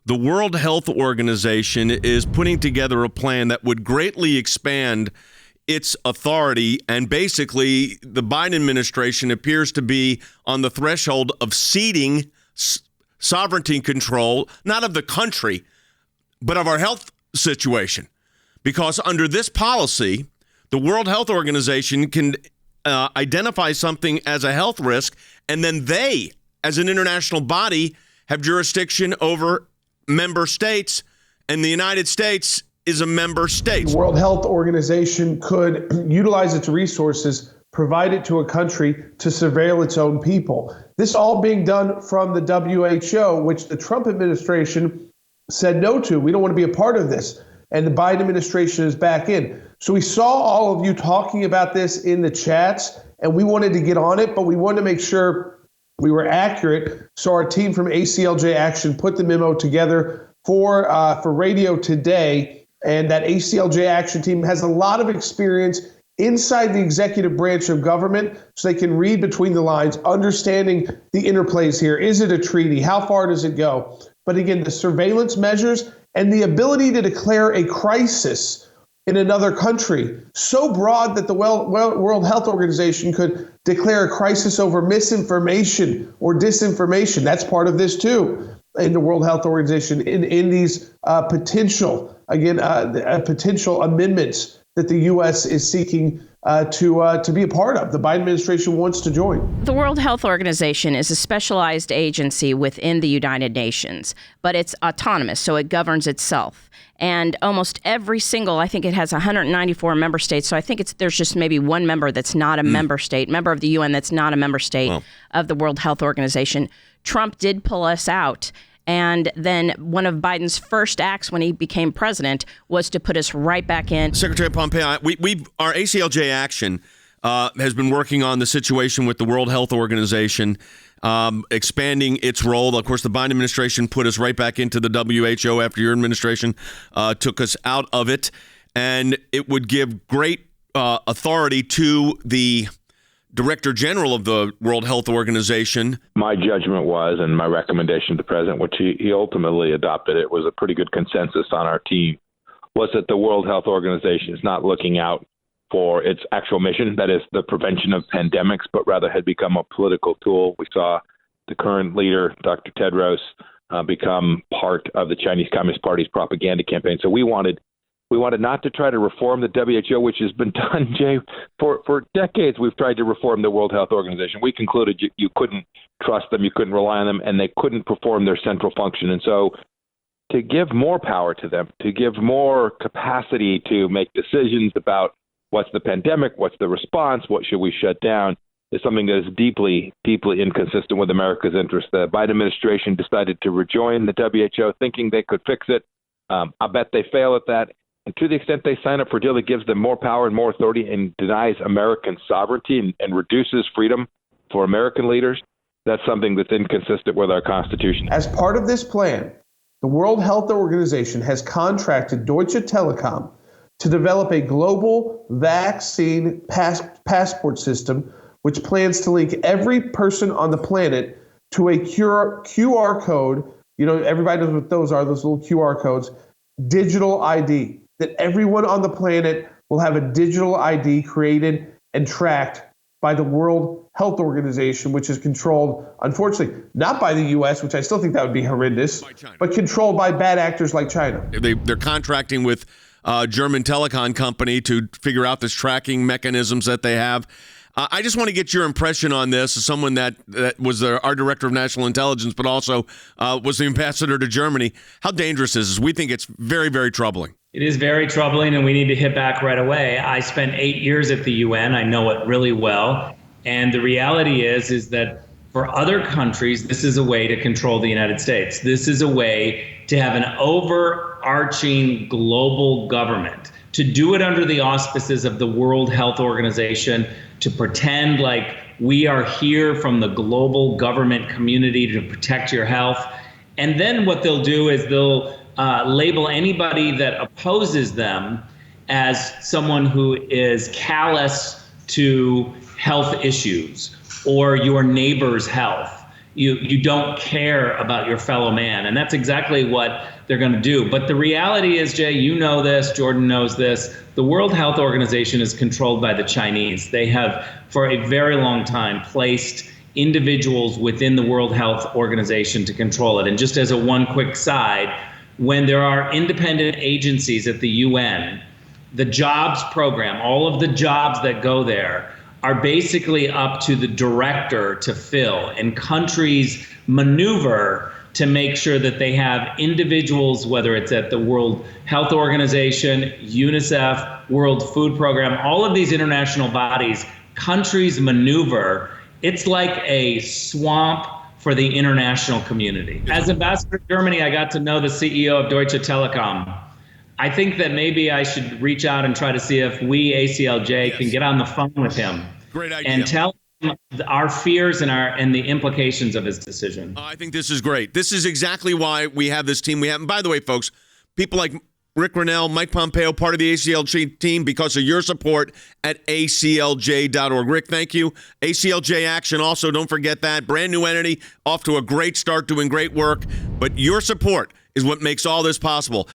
The World Health Organization is putting together a plan that would greatly expand its authority, and basically the Biden administration appears to be on the threshold of ceding sovereignty control, not of the country, but of our health situation. Because under this policy, the World Health Organization can identify something as a health risk, and then they, as an international body, have jurisdiction over member states, and the United States is a member state. The World Health Organization could utilize its resources, provide it to a country to surveil its own people. This all being done from the WHO, which the Trump administration said no to. We don't want to be a part of this. And the Biden administration is back in. So we saw all of you talking about this in the chats, and we wanted to get on it, but we wanted to make sure we were accurate. So our team from ACLJ Action put the memo together for radio today. And that ACLJ Action team has a lot of experience inside the executive branch of government, so they can read between the lines, understanding the interplays here. Is it a treaty? How far does it go? But again, the surveillance measures and the ability to declare a crisis in another country so broad that the World Health Organization could declare a crisis over misinformation or disinformation. That's part of this too in the World Health Organization in these potential amendments that the U.S. is seeking to be a part of. The Biden administration wants to join. The World Health Organization is a specialized agency within the United Nations, but it's autonomous, so it governs itself. And almost every single, I think it has 194 member states, so I think there's just maybe one member that's not a member of the UN that's not a member state of the World Health Organization. Trump did pull us out. And then one of Biden's first acts when he became president was to put us right back in. Secretary Pompeo, our ACLJ Action has been working on the situation with the World Health Organization, expanding its role. Of course, the Biden administration put us right back into the WHO after your administration took us out of it. And it would give great authority to the Director General of the World Health Organization. My judgment was, and my recommendation to the president, which he ultimately adopted, it was a pretty good consensus on our team, was that the World Health Organization is not looking out for its actual mission, that is the prevention of pandemics, but rather had become a political tool. We saw the current leader, Dr. Tedros, become part of the Chinese Communist Party's propaganda campaign. So we wanted not to try to reform the WHO, which has been done, Jay. For decades, we've tried to reform the World Health Organization. We concluded you couldn't trust them, you couldn't rely on them, and they couldn't perform their central function. And so to give more power to them, to give more capacity to make decisions about what's the pandemic, what's the response, what should we shut down, is something that is deeply, deeply inconsistent with America's interests. The Biden administration decided to rejoin the WHO thinking they could fix it. I bet they fail at that. And to the extent they sign up for a deal that gives them more power and more authority and denies American sovereignty and reduces freedom for American leaders, that's something that's inconsistent with our Constitution. As part of this plan, the World Health Organization has contracted Deutsche Telekom to develop a global vaccine passport system, which plans to link every person on the planet to a QR code. You know, everybody knows what those are, those little QR codes, digital ID. That everyone on the planet will have a digital ID created and tracked by the World Health Organization, which is controlled, unfortunately, not by the U.S., which I still think that would be horrendous, but controlled by bad actors like China. They're contracting with a German telecom company to figure out this tracking mechanisms that they have. I just want to get your impression on this as someone that was our director of national intelligence, but also was the ambassador to Germany. How dangerous is this? We think it's very, very troubling. It is very troubling, and we need to hit back right away. I spent 8 years at the UN. I know it really well. And the reality is that for other countries, this is a way to control the United States. This is a way to have an overarching global government, to do it under the auspices of the World Health Organization, to pretend like we are here from the global government community to protect your health. And then what they'll do is they'll label anybody that opposes them as someone who is callous to health issues or your neighbor's health. you don't care about your fellow man. And that's exactly what they're going to do. But the reality is, Jay, you know this, Jordan knows this, the World Health Organization is controlled by the Chinese. They have, for a very long time, placed individuals within the World Health Organization to control it. And just as a one quick side, when there are independent agencies at the UN, the jobs program, all of the jobs that go there are basically up to the director to fill, and countries maneuver to make sure that they have individuals, whether it's at the World Health Organization, UNICEF, World Food Program, all of these international bodies, countries maneuver. It's like a swamp for the international community. As ambassador to Germany, I got to know the CEO of Deutsche Telekom. I think that maybe I should reach out and try to see if we, ACLJ, can get on the phone with him. Great idea. And tell him our fears and the implications of his decision. I think this is great. This is exactly why we have this team we have. And by the way, folks, people like Rick Grinnell, Mike Pompeo, part of the ACLJ team because of your support at ACLJ.org. Rick, thank you. ACLJ Action, also, don't forget that. Brand new entity, off to a great start, doing great work. But your support is what makes all this possible.